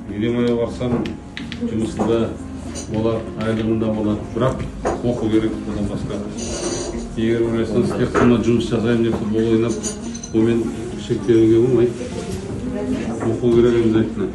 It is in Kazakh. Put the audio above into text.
үйдемeye барсам жұмысында олар айлығында болады, бірақ оқу керек одан басқа. Егер ойласаңыз тек қана жұмыс жасаймын деп футбол ойнап, онымен шектелуге болмайды. Оқу керек обязательно.